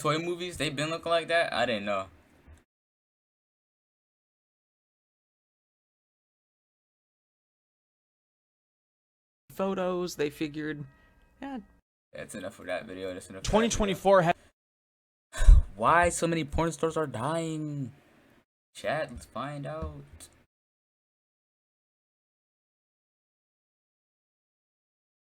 toy movies, they've been looking like that? I didn't know. Photos, they figured, That's enough for that video. That's enough. 2024 had. Why so many porn stars are dying? Chat, let's find out.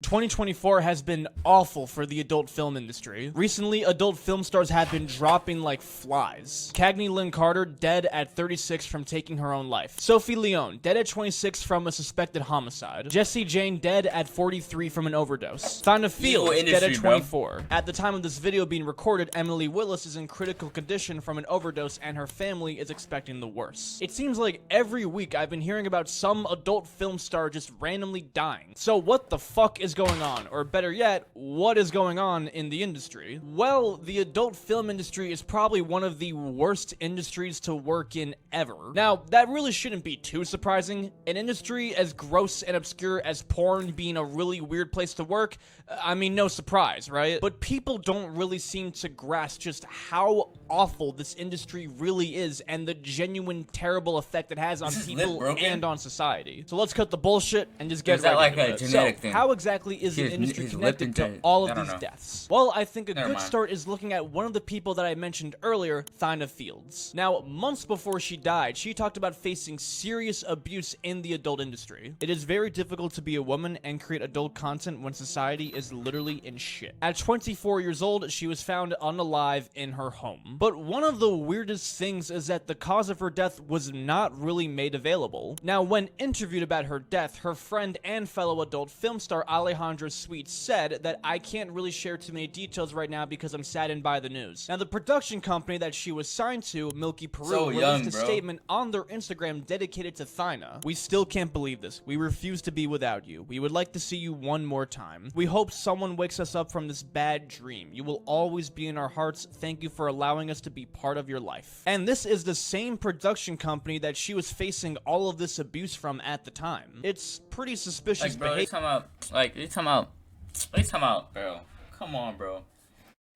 2024 has been awful for the adult film industry. Recently, adult film stars have been dropping like flies. Cagney Lynn Carter, dead at 36 from taking her own life. Sophie Leone, dead at 26 from a suspected homicide. Jessie Jane, dead at 43 from an overdose. Thina Fields, dead at 24. Bro. At the time of this video being recorded, Emily Willis is in critical condition from an overdose and her family is expecting the worst. It seems like every week I've been hearing about some adult film star just randomly dying. So what the fuck is going on? Or better yet, what is going on in the industry? Well, the adult film industry is probably one of the worst industries to work in ever. Now, that really shouldn't be too surprising. An industry as gross and obscure as porn being a really weird place to work, I mean, no surprise, right? But people don't really seem to grasp just how awful this industry really is and the genuine terrible effect it has on people and on society. So let's cut the bullshit and just get right into it. Genetic so, thing? how exactly is the industry connected to all of these deaths? Well, I think a good start is looking at one of the people that I mentioned earlier, Thina Fields. Now, months before she died, she talked about facing serious abuse in the adult industry. It is very difficult to be a woman and create adult content when society is literally in shit. At 24 years old, she was found unalive in her home. But one of the weirdest things is that the cause of her death was not really made available. Now, when interviewed about her death, her friend and fellow adult film star Alejandra Sweet said that I can't really share too many details right now because I'm saddened by the news. Now, the production company that she was signed to, Milky Peru, released a statement on their Instagram dedicated to Thina. We still can't believe this. We refuse to be without you. We would like to see you one more time. We hope someone wakes us up from this bad dream. You will always be in our hearts. Thank you for allowing us to be part of your life. And this is the same production company that she was facing all of this abuse from at the time. It's pretty suspicious behavior. You're talking about, bro. Come on, bro.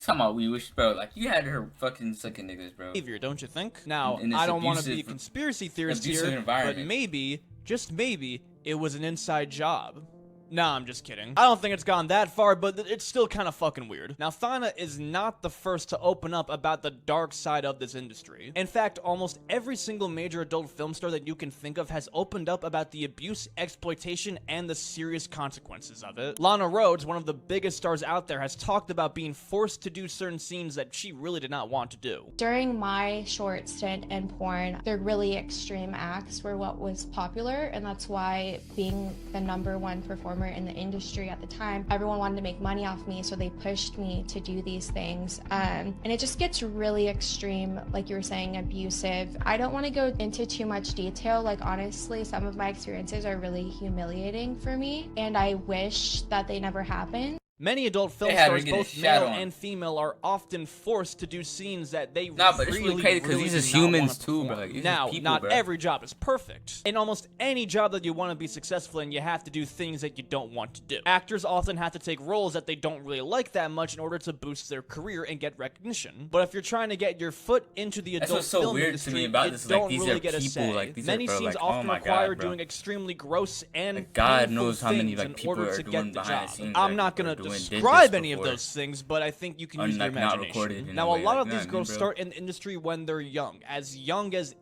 Talking about we wish, bro. Like, you had her fucking sucking niggas, bro. Don't you think? Now, I don't want to be a conspiracy theorist here, but maybe, just maybe, it was an inside job. Nah, I'm just kidding. I don't think it's gone that far, but it's still kind of fucking weird. Now, Thina is not the first to open up about the dark side of this industry. In fact, almost every single major adult film star that you can think of has opened up about the abuse, exploitation, and the serious consequences of it. Lana Rhoades, one of the biggest stars out there, has talked about being forced to do certain scenes that she really did not want to do. During my short stint in porn, the really extreme acts were what was popular, and that's why being the #1 performer in the industry at the time, everyone wanted to make money off me, so they pushed me to do these things, and it just gets really extreme, like you were saying, abusive. I don't want to go into too much detail. Like, honestly, some of my experiences are really humiliating for me, and I wish that they never happened. Many adult film stars, both male and female, are often forced to do scenes that they but it's really crazy because these is humans too, bro. Like, now, people, not bro. every job is perfect. In almost any job that you want to be successful in, you have to do things that you don't want to do. Actors often have to take roles that they don't really like that much in order to boost their career and get recognition. But if you're trying to get your foot into the adult film industry, you don't really get a say. Many scenes often require doing extremely gross and God knows how many in people order are to doing get the behind job. the scenes. I'm not gonna describe any of those things, but I think you can use your imagination. Now, a lot of these girls start in the industry when they're young as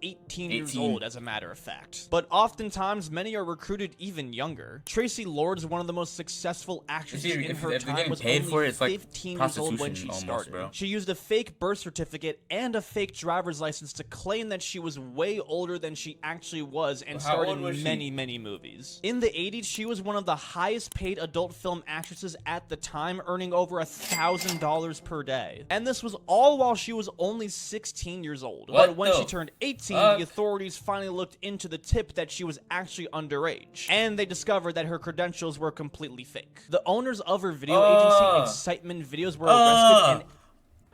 18 years old, as a matter of fact. But oftentimes, many are recruited even younger. Tracy Lords, one of the most successful actresses in her time, was only 15 years old when she started. She used a fake birth certificate and a fake driver's license to claim that she was way older than she actually was and starred in many movies. In the 80s, she was one of the highest paid adult film actresses at the time, earning over $1,000 per day. And this was all while she was only 16 years old. But when she turned 18, the authorities finally looked into the tip that she was actually underage, and they discovered that her credentials were completely fake. The owners of her video agency, Excitement Videos, were arrested and...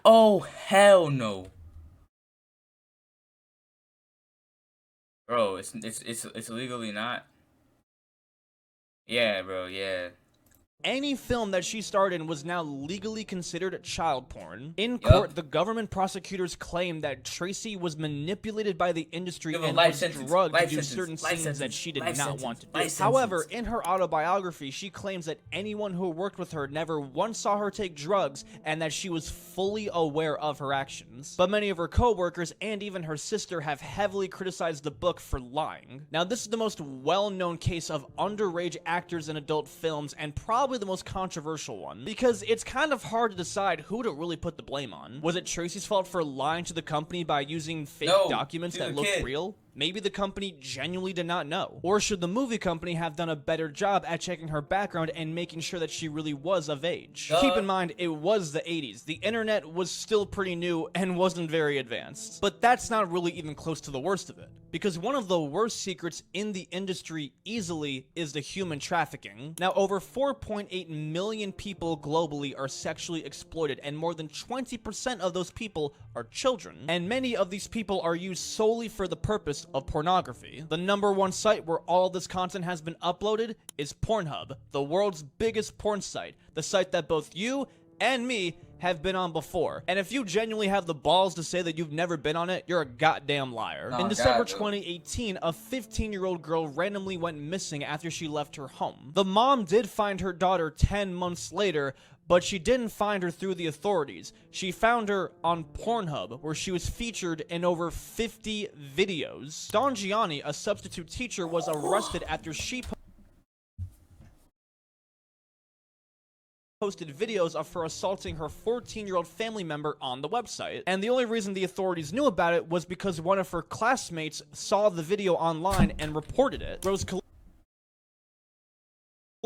Oh, hell no. Bro, it's legally not. Yeah, bro, yeah. Any film that she starred in was now legally considered child porn. In court, the government prosecutors claimed that Tracy was manipulated by the industry and was drugged to do certain scenes that she did not want to do. However, in her autobiography, she claims that anyone who worked with her never once saw her take drugs and that she was fully aware of her actions. But many of her co-workers and even her sister have heavily criticized the book for lying. Now, this is the most well-known case of underage actors in adult films and probably the most controversial one, because it's kind of hard to decide who to really put the blame on. Was it Tracy's fault for lying to the company by using fake documents that looked real? Maybe the company genuinely did not know. Or should the movie company have done a better job at checking her background and making sure that she really was of age? Keep in mind, it was the 80s. The internet was still pretty new and wasn't very advanced. But that's not really even close to the worst of it. Because one of the worst secrets in the industry easily is the human trafficking. Now, over 4.8 million people globally are sexually exploited, and more than 20% of those people are children. And many of these people are used solely for the purpose of pornography. The #1 site where all this content has been uploaded is Pornhub, the world's biggest porn site, the site that both you and me have been on before. And if you genuinely have the balls to say that you've never been on it, you're a goddamn liar. In December 2018, a 15-year-old girl randomly went missing after she left her home. The mom did find her daughter 10 months later, but she didn't find her through the authorities. She found her on Pornhub, where she was featured in over 50 videos. Dawn Gianni, a substitute teacher, was arrested after she posted videos of her assaulting her 14-year-old family member on the website. And the only reason the authorities knew about it was because one of her classmates saw the video online and reported it. Rose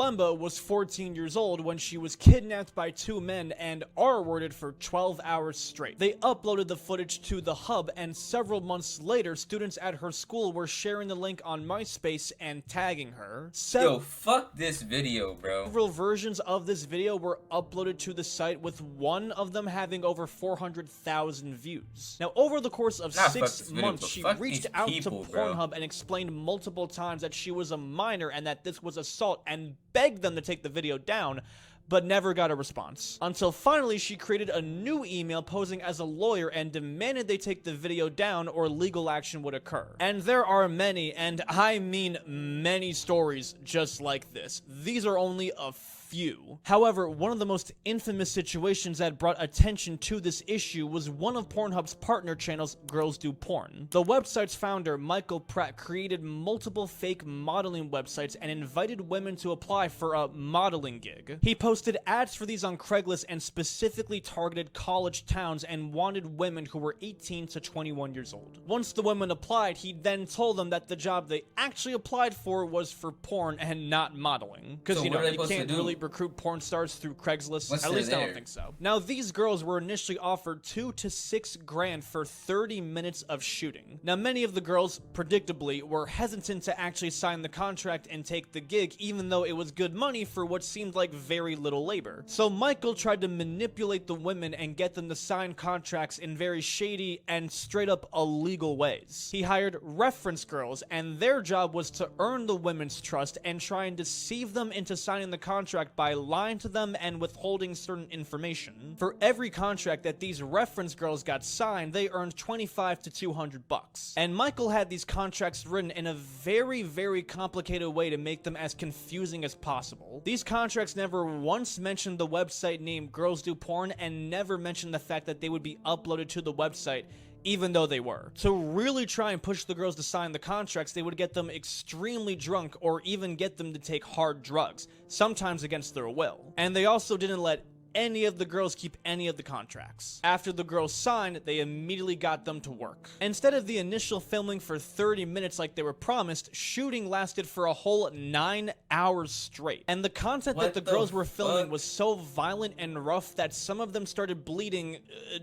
Lemba was 14 years old when she was kidnapped by 2 men and R-worded for 12 hours straight. They uploaded the footage to the hub, and several months later, students at her school were sharing the link on MySpace and tagging her. Yo, fuck this video, bro. Several versions of this video were uploaded to the site, with one of them having over 400,000 views. Now, over the course of 6 months, she reached out to Pornhub and explained multiple times that she was a minor and that this was assault, and begged them to take the video down, but never got a response. Until finally, she created a new email posing as a lawyer and demanded they take the video down or legal action would occur. And there are many, and I mean many, stories just like this. These are only a few. However, one of the most infamous situations that brought attention to this issue was one of Pornhub's partner channels, Girls Do Porn. The website's founder, micahmp3, created multiple fake modeling websites and invited women to apply for a modeling gig. He posted ads for these on Craigslist and specifically targeted college towns and wanted women who were 18 to 21 years old. Once the women applied, he then told them that the job they actually applied for was for porn and not modeling. Because, so, you know, you can't really recruit porn stars through Craigslist. At least I don't think so. Now, these girls were initially offered $2 to $6 grand for 30 minutes of shooting. Now, many of the girls, predictably, were hesitant to actually sign the contract and take the gig, even though it was good money for what seemed like very little labor. So Michael tried to manipulate the women and get them to sign contracts in very shady and straight up illegal ways. He hired reference girls, and their job was to earn the women's trust and try and deceive them into signing the contract by lying to them and withholding certain information. For every contract that these reference girls got signed, they earned $25 to $200. And Michael had these contracts written in a very, very complicated way to make them as confusing as possible. These contracts never once mentioned the website named Girls Do Porn and never mentioned the fact that they would be uploaded to the website, even though they were. To really try and push the girls to sign the contracts, they would get them extremely drunk or even get them to take hard drugs, sometimes against their will. And they also didn't let any of the girls keep any of the contracts. After the girls signed, they immediately got them to work. Instead of the initial filming for 30 minutes like they were promised, shooting lasted for a whole 9 hours straight. And the content that the girls were filming was so violent and rough that some of them started bleeding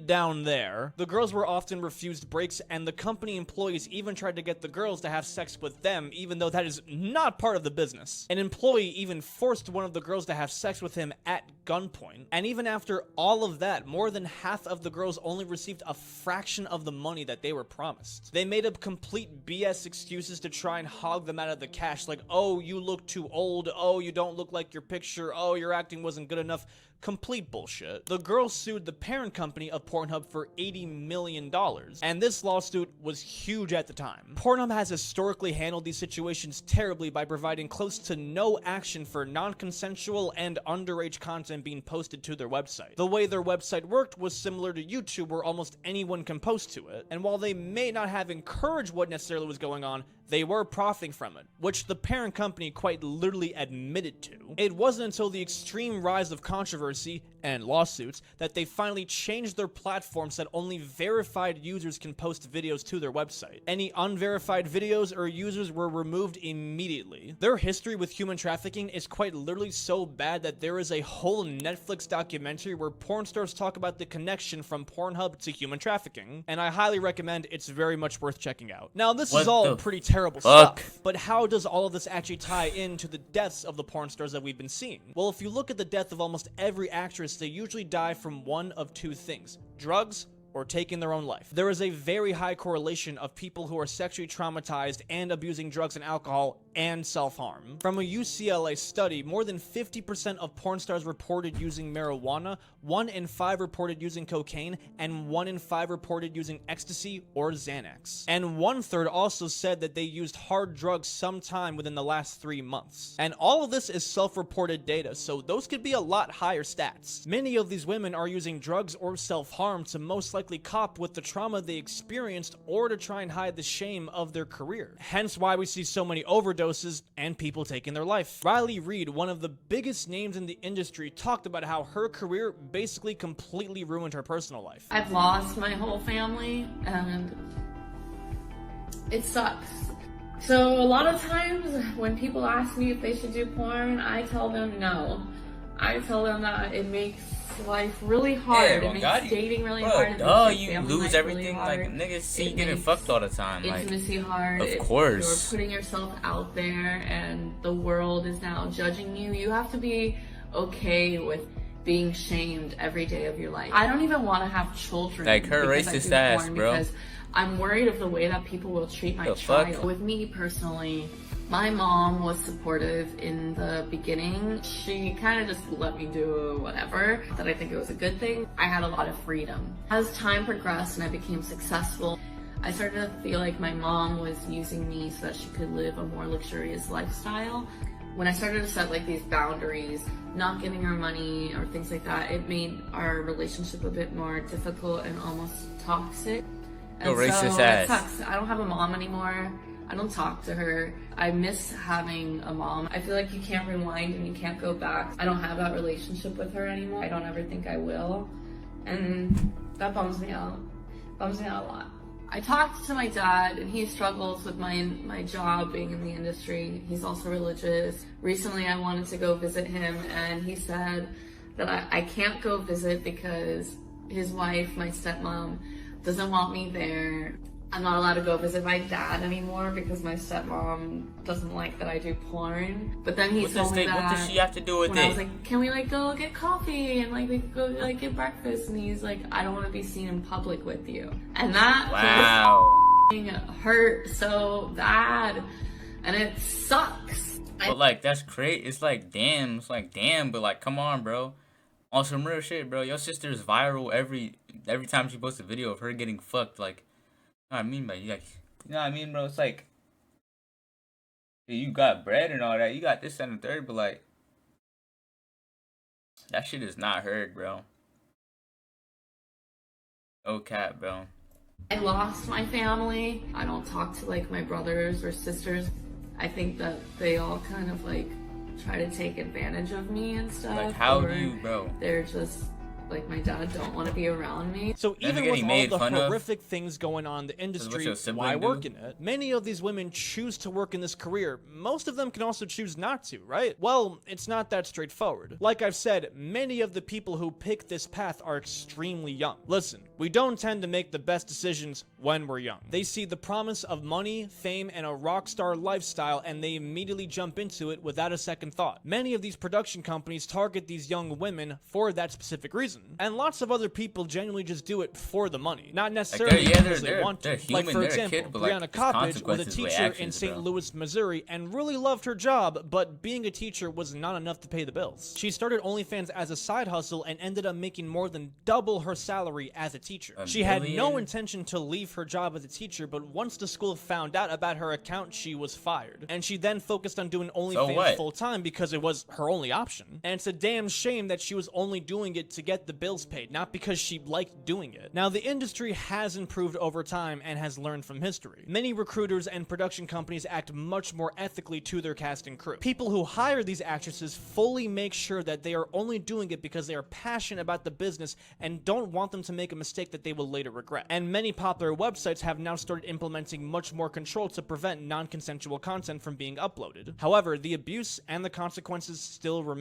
down there. The girls were often refused breaks, and the company employees even tried to get the girls to have sex with them, even though that is not part of the business. An employee even forced one of the girls to have sex with him at gunpoint. And even after all of that, more than half of the girls only received a fraction of the money that they were promised. They made up complete BS excuses to try and hog them out of the cash, like, oh, you look too old, oh, you don't look like your picture, oh, your acting wasn't good enough. Complete bullshit. The girls sued the parent company of Pornhub for $80 million, and this lawsuit was huge at the time. Pornhub has historically handled these situations terribly by providing close to no action for non-consensual and underage content being posted to their website. The way their website worked was similar to YouTube, where almost anyone can post to it, and while they may not have encouraged what necessarily was going on, they were profiting from it, which the parent company quite literally admitted to. It wasn't until the extreme rise of controversy and lawsuits that they finally changed their platform so that only verified users can post videos to their website. Any unverified videos or users were removed immediately. Their history with human trafficking is quite literally so bad that there is a whole Netflix documentary where porn stars talk about the connection from Pornhub to human trafficking, and I highly recommend. It's very much worth checking out. Now, this is all pretty terrible stuff, but how does all of this actually tie into the deaths of the porn stars that we've been seeing? Well, if you look at the death of almost every actress, they usually die from one of two things: drugs or taking their own life. There is a very high correlation of people who are sexually traumatized and abusing drugs and alcohol and self-harm. From a UCLA study, more than 50% of porn stars reported using marijuana, 1 in 5 reported using cocaine, and 1 in 5 reported using ecstasy or Xanax. And 1/3 also said that they used hard drugs sometime within the last 3 months. And all of this is self-reported data, so those could be a lot higher stats. Many of these women are using drugs or self-harm to most likely cope with the trauma they experienced or to try and hide the shame of their career. Hence why we see so many overdoses and people taking their life. Riley Reid, one of the biggest names in the industry, talked about how her career basically completely ruined her personal life. I've lost my whole family and it sucks. So a lot of times when people ask me if they should do porn, I tell them no. I tell them that it makes life really hard. Yeah, it makes dating really hard. You lose everything. Like, niggas see you getting fucked all the time. Intimacy hard. Of course. You're putting yourself out there and the world is now judging you. You have to be okay with being shamed every day of your life. I don't even want to have children. Like her racist ass, bro. Because I'm worried of the way that people will treat my child. With me personally, my mom was supportive in the beginning. She kind of just let me do whatever, that I think it was a good thing. I had a lot of freedom. As time progressed and I became successful, I started to feel like my mom was using me so that she could live a more luxurious lifestyle. When I started to set like these boundaries, not giving her money or things like that, it made our relationship a bit more difficult and almost toxic. And racist so ass. it sucks. I don't have a mom anymore. I don't talk to her. I miss having a mom. I feel like you can't rewind and you can't go back. I don't have that relationship with her anymore. I don't ever think I will. And that bums me out. Bums me out a lot. I talked to my dad and he struggles with my job being in the industry. He's also religious. Recently I wanted to go visit him and he said that I can't go visit because his wife, my stepmom, doesn't want me there. I'm not allowed to go visit my dad anymore because my stepmom doesn't like that I do porn. But then he told me that what does she have to do with it? I was like, can we like go get coffee and like we could go like get breakfast? And he's like, I don't want to be seen in public with you. And that hurt so bad, and it sucks. But like that's crazy. It's like damn. But like come on, bro. On some real shit, bro. Your sister's viral every time she posts a video of her getting fucked. Like. You know what I mean, but like, you know what I mean, bro? It's like, you got bread and all that, you got this and the third, but like, that shit is not heard, bro. No cap, bro. I lost my family. I don't talk to like my brothers or sisters. I think that they all kind of like try to take advantage of me and stuff. Like, how do you, bro? They're just. Like, my dad don't want to be around me. So even with all the horrific things going on in the industry, why work in it? Many of these women choose to work in this career. Most of them can also choose not to, right? Well, it's not that straightforward. Like I've said, many of the people who pick this path are extremely young. Listen, We don't tend to make the best decisions when we're young. They see the promise of money, fame, and a rock star lifestyle, and they immediately jump into it without a second thought. Many of these production companies target these young women for that specific reason, and lots of other people genuinely just do it for the money, not necessarily because they want to. Human, like, for example, Brianna Coppage was a teacher in St. Louis, Missouri, and really loved her job, but being a teacher was not enough to pay the bills. She started OnlyFans as a side hustle and ended up making more than double her salary as a teacher. She had no intention to leave her job as a teacher, but once the school found out about her account, she was fired. And she then focused on doing OnlyFans full-time because it was her only option. And it's a damn shame that she was only doing it to get the bills paid, not because she liked doing it. Now, the industry has improved over time and has learned from history. Many recruiters and production companies act much more ethically to their cast and crew. People who hire these actresses fully make sure that they are only doing it because they are passionate about the business and don't want them to make a mistake that they will later regret. And many popular websites have now started implementing much more control to prevent non-consensual content from being uploaded. However, the abuse and the consequences still remain.